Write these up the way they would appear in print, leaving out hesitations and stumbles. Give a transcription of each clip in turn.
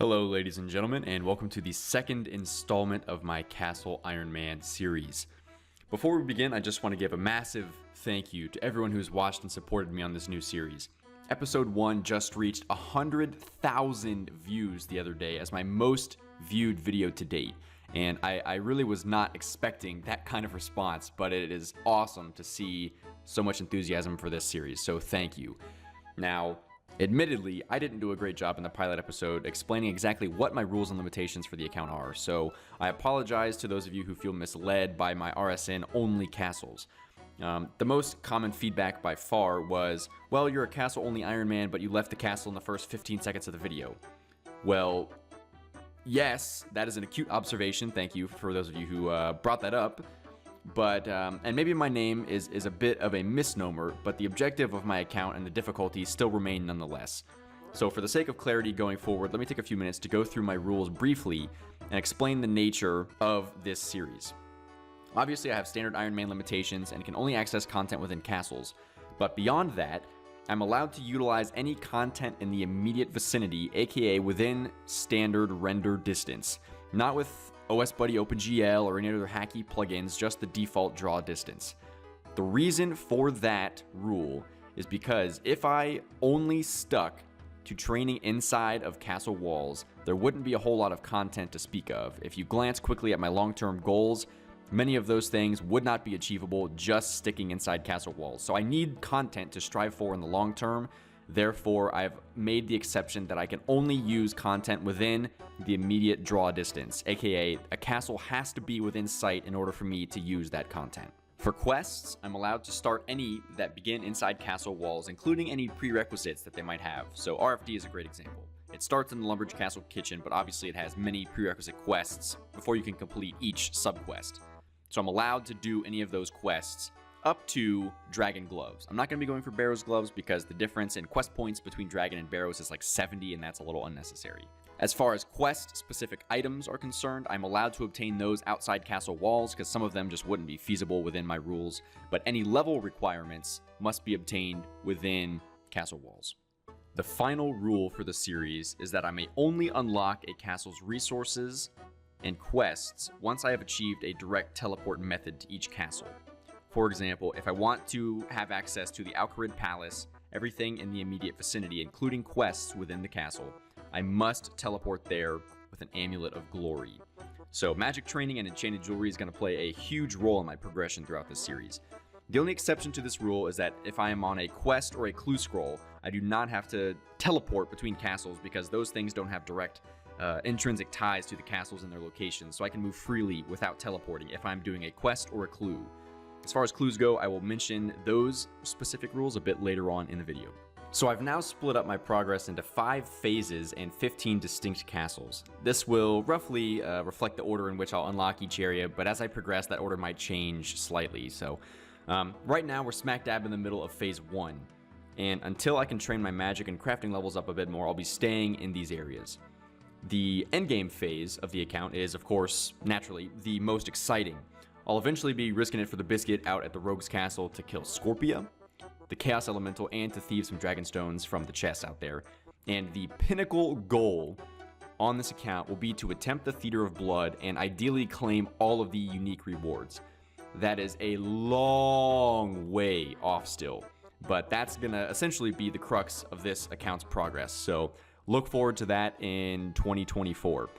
Hello ladies and gentlemen, and welcome to the second installment of my Castle Ironman series. Before we begin, I just want to give a massive thank you to everyone who's watched and supported me on this new series. Episode 1 just reached 100,000 views the other day as my most viewed video to date. And I really was not expecting that kind of response, but it is awesome to see so much enthusiasm for this series, so thank you. Now, admittedly, I didn't do a great job in the pilot episode explaining exactly what my rules and limitations for the account are, so I apologize to those of you who feel misled by my RSN-only castles. The most common feedback by far was, well, you're a castle-only Ironman, but you left the castle in the first 15 seconds of the video. Well, yes, that is an acute observation. Thank you for those of you who brought that up. But, and maybe my name is a bit of a misnomer, but the objective of my account and the difficulty still remain nonetheless. So for the sake of clarity going forward, let me take a few minutes to go through my rules briefly and explain the nature of this series. Obviously, I have standard Ironman limitations and can only access content within castles, but beyond that, I'm allowed to utilize any content in the immediate vicinity, aka within standard render distance, not with OSBuddy OpenGL or any other hacky plugins, just the default draw distance. The reason for that rule is because if I only stuck to training inside of castle walls, there wouldn't be a whole lot of content to speak of. If you glance quickly at my long-term goals, many of those things would not be achievable just sticking inside castle walls. So I need content to strive for in the long term. Therefore, I've made the exception that I can only use content within the immediate draw distance, aka a castle has to be within sight in order for me to use that content. For quests, I'm allowed to start any that begin inside castle walls, including any prerequisites that they might have. So RFD is a great example. It starts in the Lumberjacks Castle kitchen, but obviously it has many prerequisite quests before you can complete each subquest. So I'm allowed to do any of those quests up to Dragon Gloves. I'm not going to be going for Barrow's Gloves because the difference in quest points between Dragon and Barrow's is like 70, and that's a little unnecessary. As far as quest-specific items are concerned, I'm allowed to obtain those outside castle walls because some of them just wouldn't be feasible within my rules, but any level requirements must be obtained within castle walls. The final rule for the series is that I may only unlock a castle's resources and quests once I have achieved a direct teleport method to each castle. For example, if I want to have access to the Alcarid Palace, everything in the immediate vicinity, including quests within the castle, I must teleport there with an Amulet of Glory. So magic training and enchanted jewelry is going to play a huge role in my progression throughout this series. The only exception to this rule is that if I am on a quest or a clue scroll, I do not have to teleport between castles because those things don't have direct intrinsic ties to the castles and their locations, so I can move freely without teleporting if I'm doing a quest or a clue. As far as clues go, I will mention those specific rules a bit later on in the video. So I've now split up my progress into 5 phases and 15 distinct castles. This will roughly reflect the order in which I'll unlock each area, but as I progress, that order might change slightly. So right now, we're smack dab in the middle of phase 1. And until I can train my magic and crafting levels up a bit more, I'll be staying in these areas. The endgame phase of the account is, of course, naturally, the most exciting. I'll eventually be risking it for the biscuit out at the Rogue's Castle to kill Scorpia, the Chaos Elemental, and to thieve some Dragonstones from the chests out there. And the pinnacle goal on this account will be to attempt the Theater of Blood and ideally claim all of the unique rewards. That is a long way off still, but that's going to essentially be the crux of this account's progress. So look forward to that in 2024.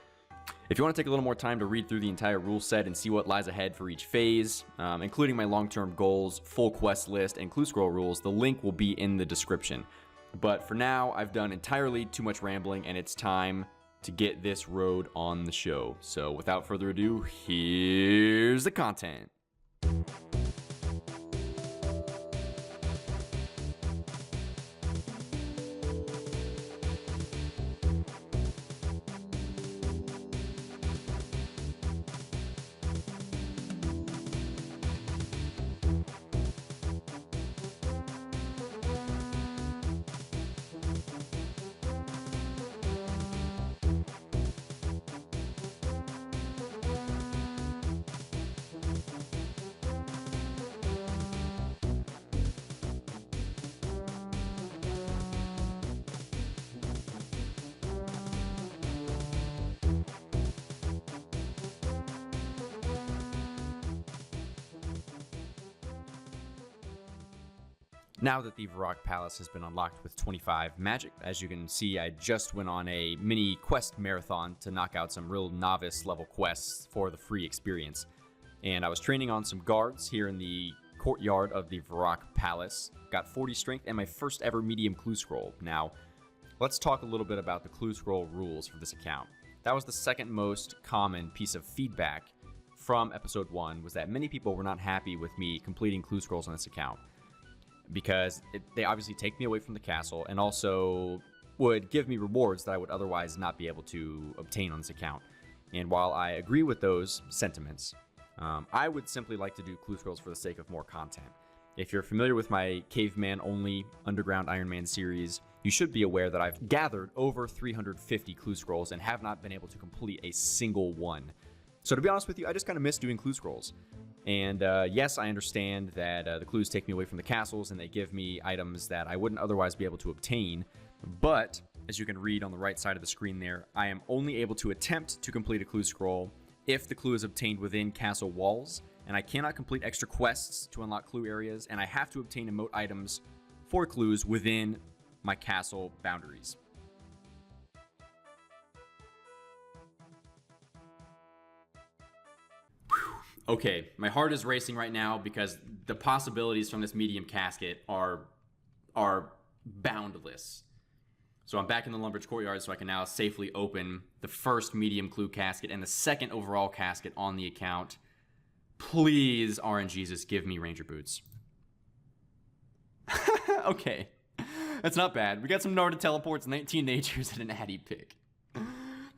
If you want to take a little more time to read through the entire rule set and see what lies ahead for each phase, including my long-term goals, full quest list, and clue scroll rules, the link will be in the description. But for now, I've done entirely too much rambling, and it's time to get this road on the show. So without further ado, here's the content. Now that the Varrock Palace has been unlocked with 25 magic, as you can see, I just went on a mini quest marathon to knock out some real novice level quests for the free experience. And I was training on some guards here in the courtyard of the Varrock Palace. Got 40 strength and my first ever medium clue scroll. Now, let's talk a little bit about the clue scroll rules for this account. That was the second most common piece of feedback from episode 1, was that many people were not happy with me completing clue scrolls on this account, because they obviously take me away from the castle and also would give me rewards that I would otherwise not be able to obtain on this account. And while I agree with those sentiments, I would simply like to do clue scrolls for the sake of more content. If you're familiar with my Caveman only Underground Ironman series, you should be aware that I've gathered over 350 clue scrolls and have not been able to complete a single one. So to be honest with you, I just kind of miss doing clue scrolls. And yes, I understand that the clues take me away from the castles and they give me items that I wouldn't otherwise be able to obtain. But as you can read on the right side of the screen there, I am only able to attempt to complete a clue scroll if the clue is obtained within castle walls, and I cannot complete extra quests to unlock clue areas, and I have to obtain emote items for clues within my castle boundaries. Okay, my heart is racing right now because the possibilities from this medium casket are boundless. So I'm back in the Lumbridge Courtyard, so I can now safely open the first medium clue casket and the second overall casket on the account. Please, RNGesus, give me Ranger Boots. Okay, that's not bad. We got some Narda Teleports, 19 Natures, and an Addy Pick.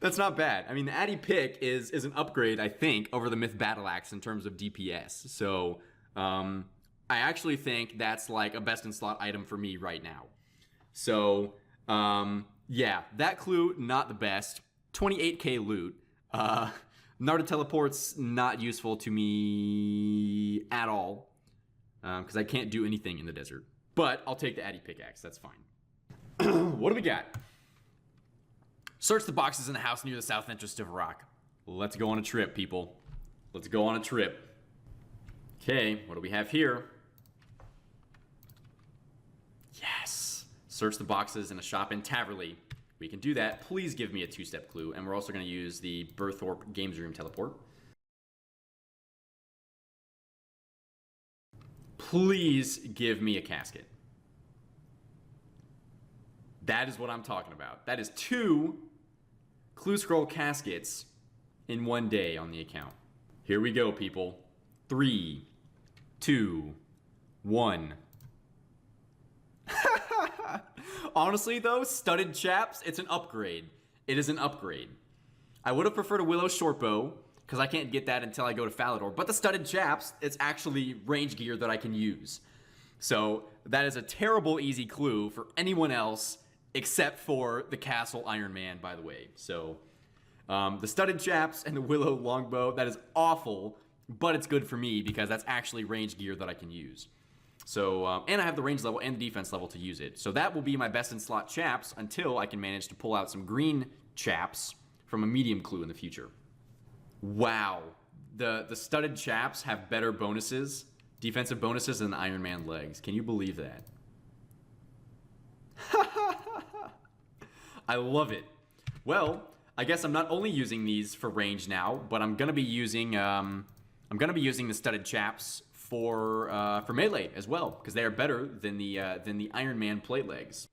That's not bad. I mean, the Addy Pick is an upgrade, I think, over the Myth Battle Axe in terms of DPS. So, I actually think that's like a best in slot item for me right now. So, yeah, that clue, not the best. 28k loot. Narda Teleport's not useful to me at all, because I can't do anything in the desert. But I'll take the Addy Pickaxe, that's fine. What do we got? Search the boxes in the house near the south entrance to Varrock. Let's go on a trip, people. Let's go on a trip. Okay, what do we have here? Yes! Search the boxes in a shop in Taverley. We can do that. Please give me a 2-step clue. And we're also going to use the Berthorpe Games Room teleport. Please give me a casket. That is what I'm talking about. That is 2 clue scroll caskets in one day on the account. Here we go, people. 3, 2, 1. Honestly, though, Studded Chaps, it's an upgrade. It is an upgrade. I would have preferred a Willow Shortbow, because I can't get that until I go to Falador. But the Studded Chaps, it's actually range gear that I can use. So that is a terrible easy clue for anyone else except for the Castle Ironman, by the way. So the Studded Chaps and the Willow Longbow, that is awful, but it's good for me because that's actually range gear that I can use. So, and I have the range level and the defense level to use it. So that will be my best in slot chaps until I can manage to pull out some green chaps from a medium clue in the future. Wow. The Studded Chaps have better bonuses, defensive bonuses than the Ironman legs. Can you believe that? I love it. Well, I guess I'm not only using these for range now, but I'm gonna be using the Studded Chaps for melee as well, because they are better than the Ironman plate legs.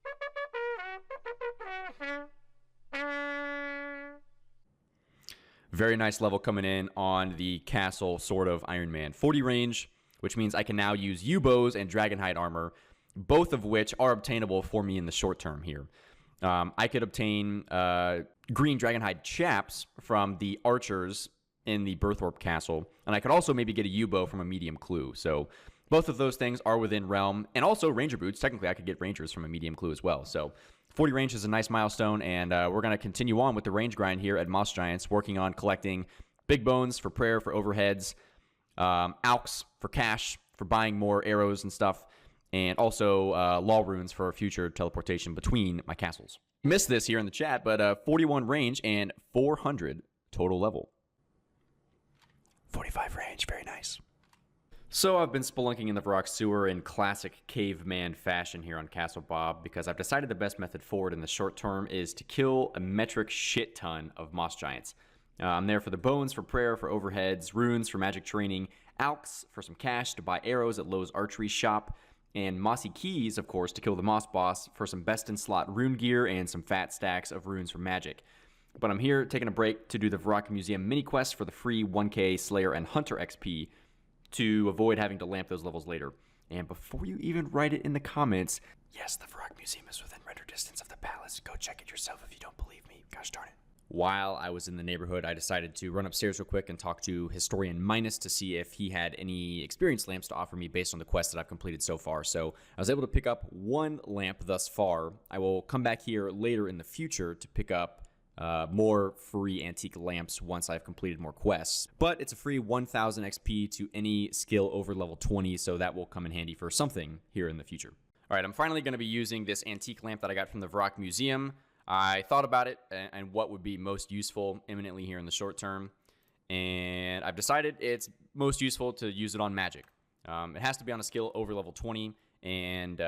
Very nice level coming in on the Castle Sword of Ironman. 40 range, which means I can now use U-bows and Dragonhide armor, both of which are obtainable for me in the short term here. I could obtain green Dragonhide chaps from the archers in the Berthorpe Castle, and I could also maybe get a U-bow from a medium clue. So both of those things are within realm, and also Ranger Boots. Technically, I could get Rangers from a medium clue as well. So 40 range is a nice milestone, and we're going to continue on with the range grind here at Moss Giants, working on collecting big bones for prayer, for overheads, alks for cash, for buying more arrows and stuff, and also law runes for future teleportation between my castles. Missed this here in the chat, but 41 range and 400 total level. 45 range, very nice. So I've been spelunking in the Varrock sewer in classic caveman fashion here on Castle Bob because I've decided the best method forward in the short term is to kill a metric shit ton of moss giants. I'm there for the bones, for prayer, for overheads, runes, for magic training, alks, for some cash to buy arrows at Lowe's archery shop, and mossy keys, of course, to kill the moss boss for some best in slot rune gear and some fat stacks of runes for magic. But I'm here taking a break to do the Varrock Museum mini quest for the free 1k Slayer and Hunter XP to avoid having to lamp those levels later. And before you even write it in the comments, yes, the Varrock Museum is within render distance of the palace. Go check it yourself if you don't believe me. Gosh darn it. While I was in the neighborhood, I decided to run upstairs real quick and talk to Historian Minus to see if he had any experience lamps to offer me based on the quests that I've completed so far. So I was able to pick up one lamp thus far. I will come back here later in the future to pick up more free antique lamps once I've completed more quests. But it's a free 1000 XP to any skill over level 20, so that will come in handy for something here in the future. All right, I'm finally going to be using this antique lamp that I got from the Varrock Museum. I thought about it and what would be most useful imminently here in the short term, and I've decided it's most useful to use it on magic. It has to be on a skill over level 20, and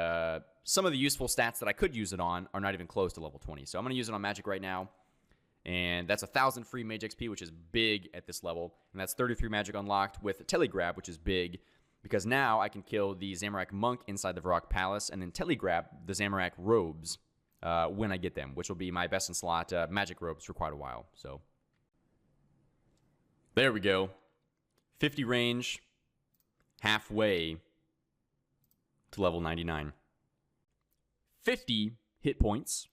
some of the useful stats that I could use it on are not even close to level 20. So I'm going to use it on magic right now. And that's 1,000 free mage XP, which is big at this level. And that's 33 magic unlocked with Telegrab, which is big, because now I can kill the Zamorak monk inside the Varrock Palace and then Telegrab the Zamorak robes when I get them, which will be my best in slot magic robes for quite a while. So there we go. 50 range, halfway to level 99. 50 hit points.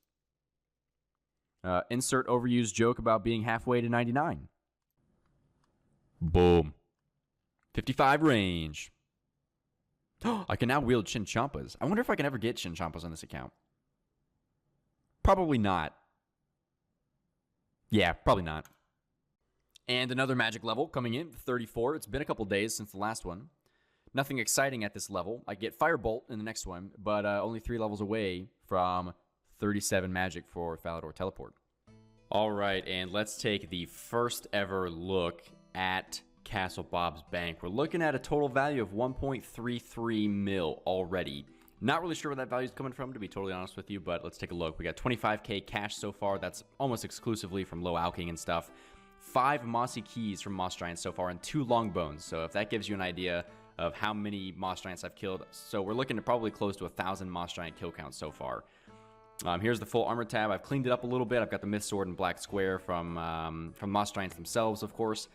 Insert overused joke about being halfway to 99. Boom. 55 range. I can now wield Chinchampas. I wonder if I can ever get Chinchampas on this account. Probably not. Yeah, probably not. And another magic level coming in, 34. It's been a couple days since the last one. Nothing exciting at this level. I get Firebolt in the next one, but only 3 levels away from 37 magic for Falador Teleport. All right, and let's take the first ever look at Castle Bob's Bank. We're looking at a total value of 1.33 mil already. Not really sure where that value is coming from, to be totally honest with you, but let's take a look. We got 25k cash so far. That's almost exclusively from low alking and stuff. 5 mossy keys from Moss Giants so far, and 2 long bones. So if that gives you an idea of how many Moss Giants I've killed, so we're looking at probably close to 1,000 Moss Giant kill counts so far. Here's the full armor tab. I've cleaned it up a little bit. I've got the Myth Sword and Black Square from Moss Giants themselves, of course.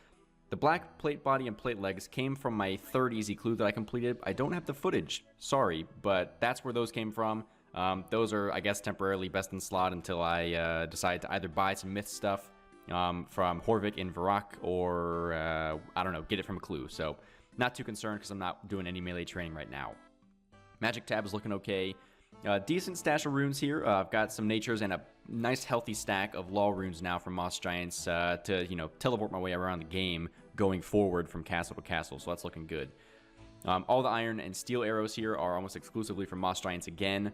The black plate body and plate legs came from my 3rd easy clue that I completed. I don't have the footage, sorry, but that's where those came from. Those are, I guess, temporarily best in slot until I decide to either buy some Myth stuff from Horvik in Varrock or, I don't know, get it from a clue. So not too concerned because I'm not doing any melee training right now. Magic tab is looking okay. Decent stash of runes here. I've got some natures and a nice healthy stack of law runes now from Moss Giants to, you know, teleport my way around the game going forward from castle to castle, so that's looking good. All the iron and steel arrows here are almost exclusively from Moss Giants again,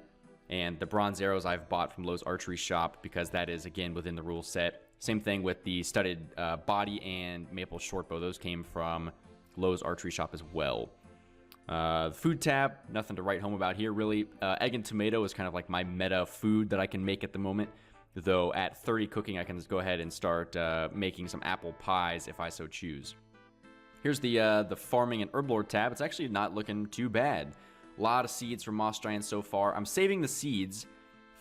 and the bronze arrows I've bought from Lowe's archery shop because that is, again, within the rule set. Same thing with the studded body and maple shortbow. Those came from Lowe's archery shop as well. Food tab, nothing to write home about here, really. Egg and tomato is kind of like my meta food that I can make at the moment. Though at 30 cooking, I can just go ahead and start making some apple pies if I so choose. Here's the farming and herblord tab. It's actually not looking too bad. A lot of seeds from Moss Giants so far. I'm saving the seeds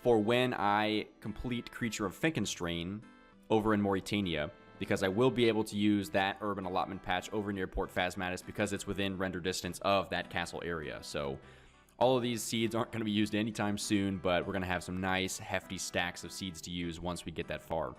for when I complete Creature of Finkenstrain over in Mauritania, because I will be able to use that urban allotment patch over near Port Phasmatis because it's within render distance of that castle area. So all of these seeds aren't going to be used anytime soon, but we're going to have some nice hefty stacks of seeds to use once we get that far.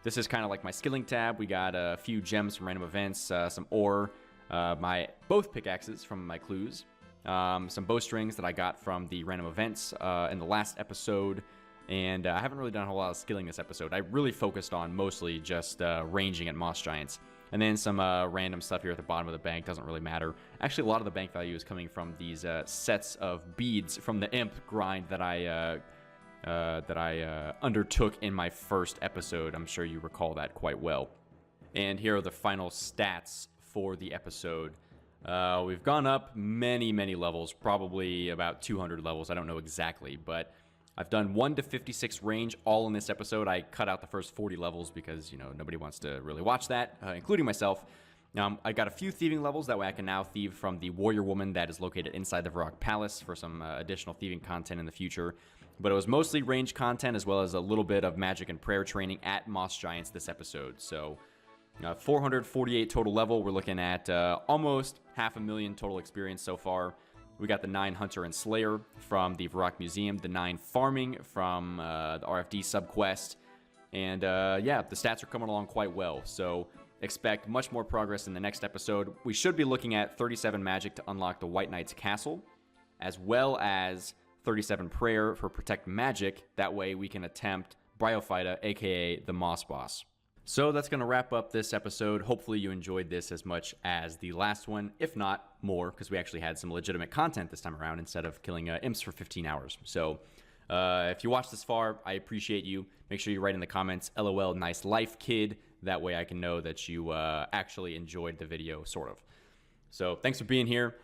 This is kind of like my skilling tab. We got a few gems from random events, some ore, both pickaxes from my clues, some bowstrings that I got from the random events in the last episode. And I haven't really done a whole lot of skilling this episode. I really focused on mostly just ranging at Moss Giants. And then some random stuff here at the bottom of the bank. Doesn't really matter. Actually, a lot of the bank value is coming from these sets of beads from the imp grind that I undertook in my first episode. I'm sure you recall that quite well. And here are the final stats for the episode. We've gone up many, many levels, probably about 200 levels. I don't know exactly, but I've done 1 to 56 range all in this episode. I cut out the first 40 levels because, nobody wants to really watch that, including myself. I got a few thieving levels. That way I can now thieve from the warrior woman that is located inside the Varrock Palace for some additional thieving content in the future. But it was mostly range content as well as a little bit of magic and prayer training at Moss Giants this episode. So 448 total level. We're looking at almost 500,000 total experience so far. We got the 9 Hunter and Slayer from the Varrock Museum, the 9 Farming from the RFD subquest, and yeah, the stats are coming along quite well, so expect much more progress in the next episode. We should be looking at 37 Magic to unlock the White Knight's Castle, as well as 37 Prayer for Protect Magic. That way we can attempt Bryophyta, aka the Moss Boss. So that's going to wrap up this episode. Hopefully you enjoyed this as much as the last one, if not more, because we actually had some legitimate content this time around instead of killing imps for 15 hours. So if you watched this far, I appreciate you. Make sure you write in the comments, LOL, nice life, kid. That way I can know that you actually enjoyed the video, sort of. So thanks for being here.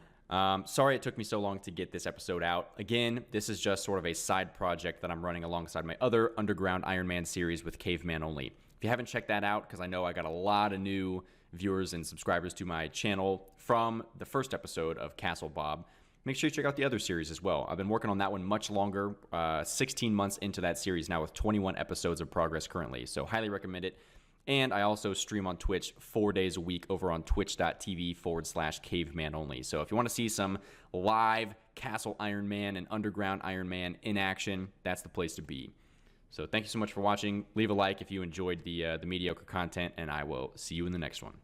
Sorry it took me so long to get this episode out. Again, this is just sort of a side project that I'm running alongside my other Underground Ironman series with Caveman only. If you haven't checked that out, because I know I got a lot of new viewers and subscribers to my channel from the first episode of Castle Bob, make sure you check out the other series as well. I've been working on that one much longer, 16 months into that series now with 21 episodes of progress currently, so highly recommend it. And I also stream on Twitch 4 days a week over on twitch.tv/caveman only. So if you want to see some live Castle Ironman and Underground Ironman in action, that's the place to be. So thank you so much for watching. Leave a like if you enjoyed the mediocre content, and I will see you in the next one.